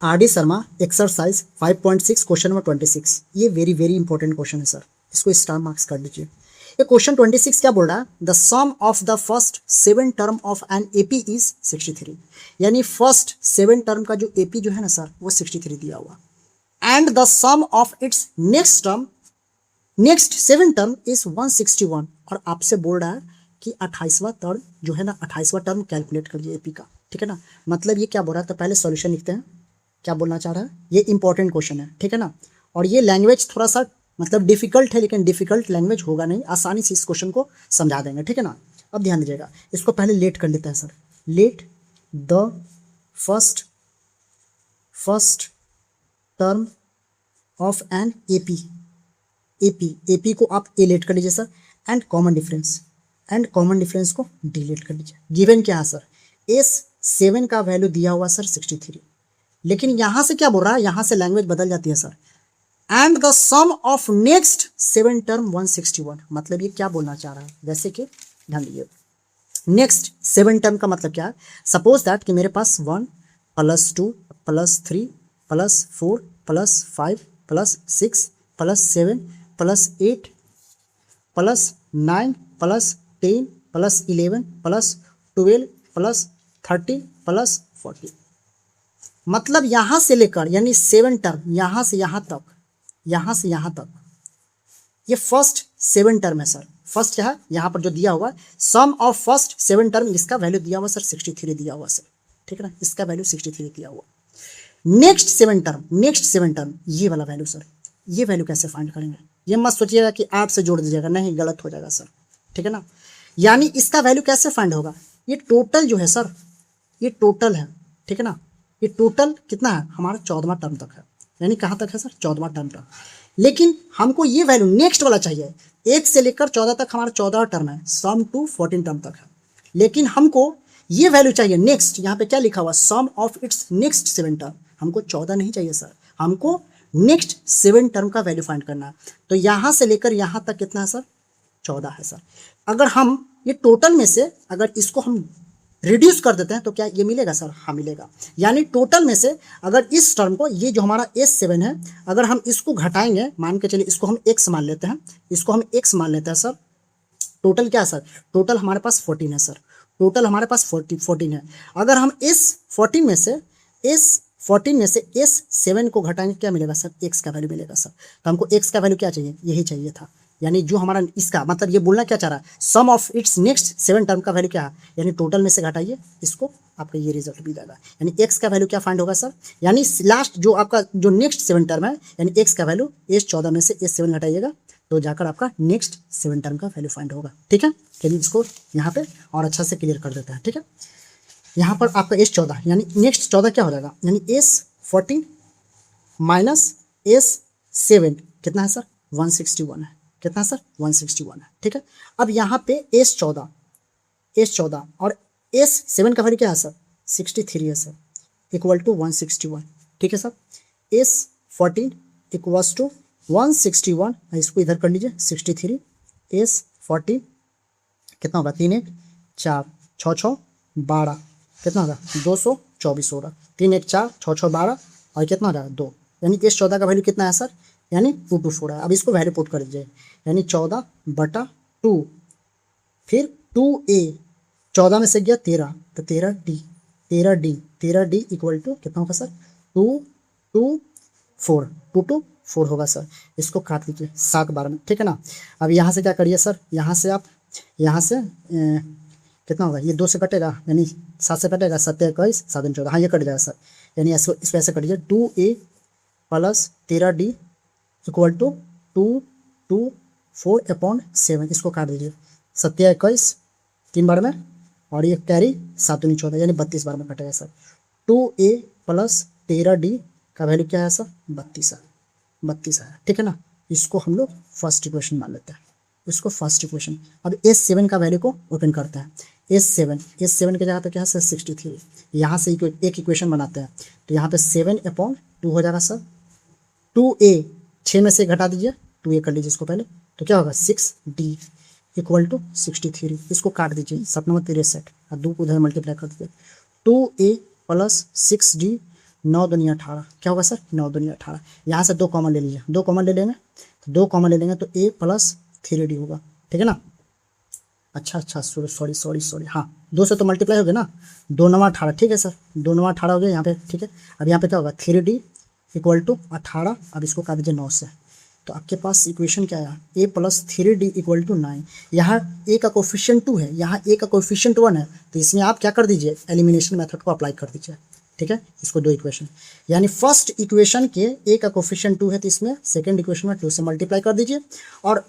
Are D Sharma exercise 5.6 question number 26। ये very very important question है sir, इसको star marks कर लीजिए। ये क्वेश्चन 26 क्या बोल रहा है, the sum of the first 7 term of an AP is 63। यानी फर्स्ट 7 टर्म का जो एपी जो है ना सर वो 63 दिया हुआ, and the sum of its next 7 term is 161। और आपसे बोल रहा है कि 28वां टर्म जो है ना 28वां टर्म कैलकुलेट करिए एपी का, ठीक है ना। मतलब ये क्या बोल रहा है, तो पहले सॉल्यूशन लिखते हैं, क्या बोलना चाह रहा है। ये इंपॉर्टेंट क्वेश्चन है, ठीक है ना। और ये लैंग्वेज थोड़ा सा मतलब डिफिकल्ट है, लेकिन डिफिकल्ट लैंग्वेज होगा नहीं, आसानी से इस क्वेश्चन को समझा देंगे, ठीक है ना। अब ध्यान दीजिएगा, इसको पहले लेट कर लेते हैं sir. Let the first term of an AP को आप ए लेट कर लीजिए सर, एंड कॉमन डिफरेंस को डी लेट कर लीजिए। गिवन क्या है सर, एस 7 का वैल्यू दिया हुआ सर 63, लेकिन यहां से क्या बोल रहा है, यहां से लैंग्वेज बदल जाती है sir. And the sum of next 7 term 161। मतलब ये क्या बोलना चाह रहा है, जैसे कि ध्यान दीजिए, नेक्स्ट 7 टर्म का मतलब क्या है। सपोज दैट कि मेरे पास 1 + 2 + 3 + 4 + 5 + 6 + 7 + 8 + 9 + 10 + 11 + 12 + 30 + 40। मतलब यहां से लेकर यानी 7 टर्म, यहां से यहां तक ये फर्स्ट 7 टर्म है सर। फर्स्ट क्या है, यहां पर जो दिया हुआ है सम ऑफ फर्स्ट 7 टर्म, इसका वैल्यू दिया हुआ सर 63 दिया हुआ सर, ठीक है ना। इसका वैल्यू 63 दिया हुआ। नेक्स्ट 7 टर्म ये वाला वैल्यू सर, ये वैल्यू कैसे फाइंड करेंगे। ये मत सोचिएगा कि 8 से जोड़ दीजिएगा, नहीं, गलत हो जाएगा सर, ठीक है ना। यानी इसका वैल्यू कैसे फाइंड होगा, ये टोटल जो है सर, ये टोटल है, ठीक है ना। ये टोटल कितना है हमारा 14वां टर्म तक है, यानी कहाँ तक है सर, 14वां टर्म तक। लेकिन हमको ये वैल्यू नेक्स्ट वाला चाहिए, 1 से लेकर 14 तक हमारा 14वां टर्म है, सम टू 14 टर्म तक है। लेकिन हमको ये वैल्यू चाहिए नेक्स्ट, यहाँ पे क्या लिखा हुआ, सम ऑफ इट्स नेक्स्ट 7 टर्म। हमको 14 नहीं चाहिए सर, हमको नेक्स्ट 7 टर्म का वैल्यू फाइंड करना है। तो यहाँ से लेकर यहाँ तक कितना है सर, 14 है सर। अगर हम ये टोटल में से अगर इसको हम रिड्यूस कर देते हैं तो क्या ये मिलेगा सर, हाँ मिलेगा। यानी टोटल में से अगर इस टर्म को, ये जो हमारा S7 है, अगर हम इसको घटाएंगे, मान के चलिए इसको हम x मान लेते हैं, इसको हम x मान लेते हैं सर। टोटल क्या है सर, टोटल हमारे पास 14 है सर, टोटल हमारे पास 14 है। अगर हम इस 14 में से S7 को घटाएंगे, क्या मिलेगा सर, x का वैल्यू मिलेगा सर। तो हमको x का वैल्यू क्या चाहिए, यही चाहिए था। यानी जो हमारा इसका मतलब ये बोलना क्या चाह रहा है, सम ऑफ इट्स नेक्स्ट 7 टर्म का वैल्यू क्या है, यानी टोटल में से घटाइए इसको, आपका ये रिजल्ट भी जाएगा। यानी x का वैल्यू क्या फाइंड होगा सर, यानी लास्ट जो आपका जो नेक्स्ट 7 टर्म है, यानी x का वैल्यू S14 में से S7 घटाइएगा तो जाकर आपका नेक्स्ट 7 टर्म का वैल्यू फाइंड होगा, ठीक है। चलिए इसको यहाँ पे और अच्छा से क्लियर कर देते हैं, ठीक है। यहाँ पर आपका S14 यानी नेक्स्ट 14 क्या हो जाएगा, यानी S14 माइनस S7 कितना है सर, 161 है। कितना सर, 161 है, ठीक है। अब यहाँ पे S14 और S7 का वैल्यू क्या है सर, 63 है सर, इक्वल टू 161, ठीक है सर। S14 इक्वल्स टू 161, इसको इधर कर लीजिए 63, S14 कितना होगा, 3 1 4 6 6 12, कितना होगा 224 होगा, 3 1 4 6 6 12 और कितना हो जाएगा 2, यानी S14 का वैल्यू कितना है सर, यानी 224 है। अब इसको वैल्यू पुट कर दीजिए, यानी 14/2, फिर 2a, 14 में से गया 13 तो 13d इक्वल टू कितना होगा सर, 224 होगा सर। इसको काट लीजिए 7 बार में, ठीक है ना। अब यहाँ से क्या करिए सर, यहाँ से आप यहाँ से कितना होगा, ये 2 से कटेगा, यानी 7 से कटेगा, 7 21 7 14, हाँ ये कट जाएगा सर। यानी इसको ऐसे कटिए, 2a + 13d इक्वल टू 224/7, इसको काट दीजिए, 7 21 3 बार में, और ये कैरी 7 दूनी 14, यानी 32 बार में कटेगा सर। 2a + 13d का वैल्यू क्या है सर, 32 है, ठीक है ना। इसको हम लोग फर्स्ट इक्वेशन मान लेते हैं, इसको फर्स्ट इक्वेशन। अब S7 का वैल्यू को ओपन करते हैं, S7 के जगह पे क्या है सर, 63। यहाँ से एक इक्वेशन बनाते हैं, तो यहाँ पे 7/2 हो जाएगा सर। 2a 6 में से घटा दीजिए, 2a कर लीजिए इसको पहले, तो क्या होगा 6d इक्वल टू 63, इसको काट दीजिए 7 9 63 और 2 को उधर मल्टीप्लाई कर दीजिए, 2a + 6d 9 दूनी 18, क्या होगा सर 9 दूनी 18। यहाँ से 2 कॉमन ले लीजिए, 2 कॉमन ले लेंगे तो 2 कॉमन ले लेंगे तो a प्लस 3d होगा, ठीक है ना। अच्छा सॉरी हाँ, 2 से तो मल्टीप्लाई हो गया ना, 2 9 18, ठीक है सर 2 9 18 हो गया यहाँ पे, ठीक है। अब यहाँ पे क्या होगा 3d इक्वल टू 18, अब इसको काट दीजिए 9 से, तो आपके पास इक्वेशन क्या आया a plus 3d equal to 9। यहाँ a का कोफिशिएंट 2 है, यहाँ a का कोफिशिएंट 1 है, तो इसमें आप क्या कर दीजिए एलिमिनेशन मेथड को अप्लाई कर दीजिए, ठीक है। इसको 2 इक्वेशन, यानी फर्स्ट इक्वेशन के a का कोफिशिएंट 2 है तो इसमें सेकंड इक्वेशन में 2 से मल्टीप्लाई कर दीजिए, और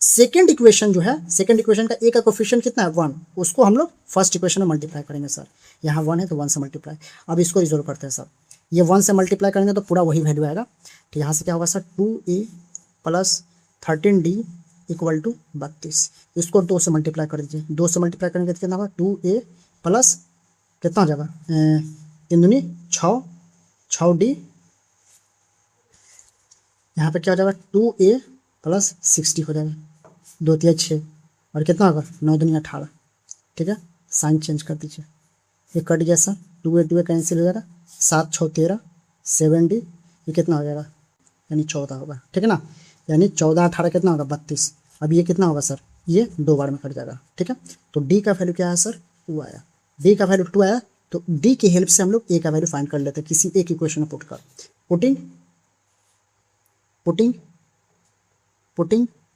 सेकेंड इक्वेशन जो है, सेकेंड इक्वेशन का a का कोफिशिएंट कितना है 1, उसको हम लोग फर्स्ट इक्वेशन में मल्टीप्लाई करेंगे सर। यहाँ 1 है तो 1 से मल्टीप्लाई, अब इसको रिजोल्व करते हैं सर। ये 1 से मल्टीप्लाई करेंगे तो पूरा वही वैल्यू आएगा, तो यहाँ से क्या होगा sir 2a plus 13d equal to 32, इसको 2 से मल्टीप्लाई कर दीजिए, 2 से मल्टीप्लाई करेंगे तो कितना होगा 2a प्लस कितना हो जाएगा 3 दूनी 6, 6d, यहाँ पे क्या हो जाएगा 2a प्लस 60 हो जाएगा, 2 3 6, और कितना होगा 9 दूनी 18, ठीक है। साइन चेंज कर दीजिए, ये कट गया सर, 2a कैंसिल हो जाएगा, 7 6 13, 7d, ये कितना हो जाएगा यानी 14 होगा, ठीक है ना। यानी 14 18 कितना होगा 32, अब ये कितना होगा सर, ये 2 बार में कट जाएगा, ठीक है। तो d का वैल्यू क्या है सर 2 आया, d का वैल्यू 2 आया, तो d की हेल्प से हम लोग a का वैल्यू फाइंड कर लेते हैं किसी एक इक्वेशन में पुट कर, putting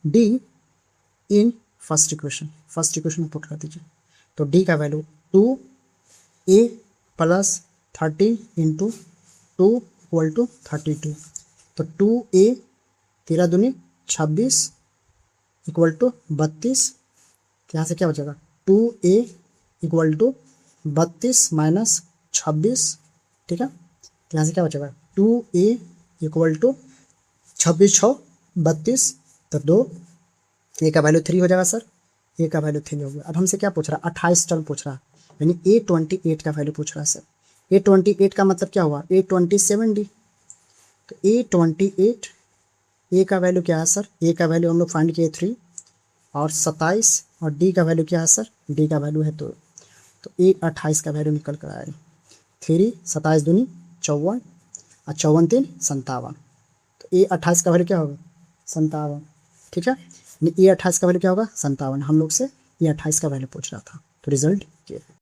d in first equation में पुट कर दीजिए, तो d का value 2a plus 30 into 2 equal to 32, तो 2a 13 दूनी 26 इक्वल टू 32, यहाँ से क्या हो जाएगा 2a इक्वल टू 32 माइनस 26, ठीक है। तो यहाँ से क्या हो जाएगा 2a इक्वल टू 26 6 32, तो 2 a का वैल्यू 3 हो जाएगा सर, a का वैल्यू 3 हो गया। अब हमसे क्या पूछ रहा है 28 टर्म पूछ रहा है, यानी a28 का वैल्यू पूछ रहा है सर। a28 का मतलब क्या हुआ a27d, तो a28 a का वैल्यू क्या है सर, a का वैल्यू हम लोग फाइंड किए 3 और 27, और d का वैल्यू क्या है सर, d का वैल्यू है 2, तो a28 का वैल्यू निकल कर आएगा 3 27 दूनी 54 और 54 3 57, तो a28 का वैल्यू क्या होगा 57, ठीक है। a28 का वैल्यू क्या होगा 57, हम लोग से a28 का वैल्यू पूछ रहा था, तो रिजल्ट ये है।